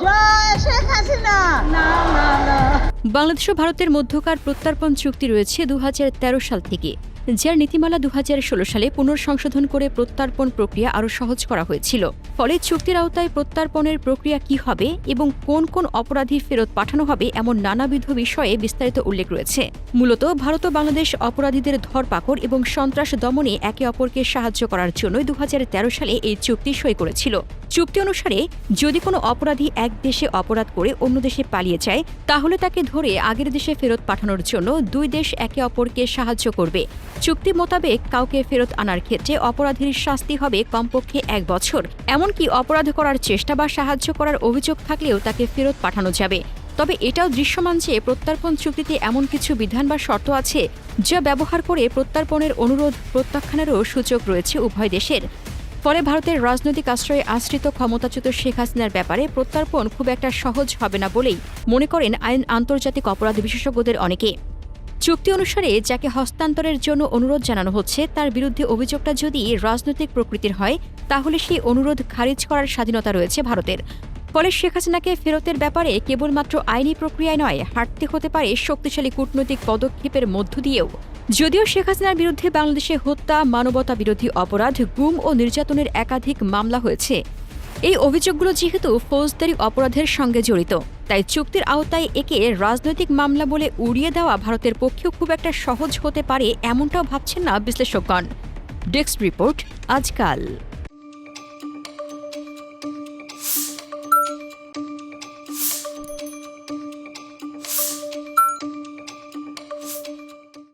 জয় শেখ হাসিনা। না না না। বাংলাদেশ ও ভারতের মধ্যকার প্রত্যর্পণ চুক্তি রয়েছে 2013 সাল থেকে, যার নীতিমালা 2016 সালে পুনর্সংশোধন করে প্রত্যর্পণ প্রক্রিয়া আরও সহজ করা হয়েছিল। ফলে চুক্তির আওতায় প্রত্যর্পণের প্রক্রিয়া কি হবে এবং কোন কোন অপরাধী ফেরত পাঠানো হবে এমন নানাবিধ বিষয়ে বিস্তারিত উল্লেখ রয়েছে। মূলত ভারত ও বাংলাদেশ অপরাধীদের ধরপাকড় এবং সন্ত্রাস দমনে একে অপরকে সাহায্য করার জন্যই 2013 সালে এই চুক্তি সই করেছিল। চুক্তি অনুসারে যদি কোনো অপরাধী এক দেশে অপরাধ করে অন্য দেশে পালিয়ে যায়, তাহলে তাকে ধরে আগের দেশে ফেরত পাঠানোর জন্য দুই দেশ একে অপরকে সাহায্য করবে। চুক্তি মোতাবেক কাউকে ফেরত আনার ক্ষেত্রে অপরাধীর শাস্তি হবে কমপক্ষে 1 বছর। এমনকি অপরাধ করার চেষ্টা বা সাহায্য করার অভিযোগ থাকলেও তাকে ফেরত পাঠানো যাবে। তবে এটাও দৃশ্যমান যে প্রত্যর্পণ চুক্তিতে এমন কিছু বিধান বা শর্ত আছে যা ব্যবহার করে প্রত্যর্পণের অনুরোধ প্রত্যাখ্যানেরও সুযোগ রয়েছে উভয় দেশের। ফলে ভারতের রাজনৈতিক আশ্রয়ে আশ্রিত ক্ষমতাচ্যুত শেখ হাসিনার ব্যাপারে প্রত্যর্পণ খুব একটা সহজ হবে না বলেই মনে করেন আন্তর্জাতিক অপরাধ বিশেষজ্ঞদের অনেকে। চুক্তি অনুসারে যাকে হস্তান্তরের জন্য অনুরোধ জানানো হচ্ছে তার বিরুদ্ধে অভিযোগটা যদি রাজনৈতিক প্রকৃতির হয়, তাহলে সেই অনুরোধ খারিজ করার স্বাধীনতা রয়েছে ভারতের। ফলে শেখ হাসিনাকে ফেরতের ব্যাপারে কেবলমাত্র আইনি প্রক্রিয়ায় নয়, হাঁটতে হতে পারে শক্তিশালী কূটনৈতিক পদক্ষেপের মধ্য দিয়েও। যদিও শেখ হাসিনার বিরুদ্ধে বাংলাদেশে হত্যা, মানবতা বিরোধী অপরাধ, গুম ও নির্যাতনের একাধিক মামলা হয়েছে, এই অভিযোগগুলো যেহেতু ফৌজদারি অপরাধের সঙ্গে জড়িত, তাই চুক্তির আওতায় একে রাজনৈতিক মামলা বলে উড়িয়ে দেওয়া ভারতের পক্ষেও খুব একটা সহজ হতে পারে এমনটাও ভাবছেন না বিশ্লেষকগণ। ডেস্ক রিপোর্ট, আজকাল।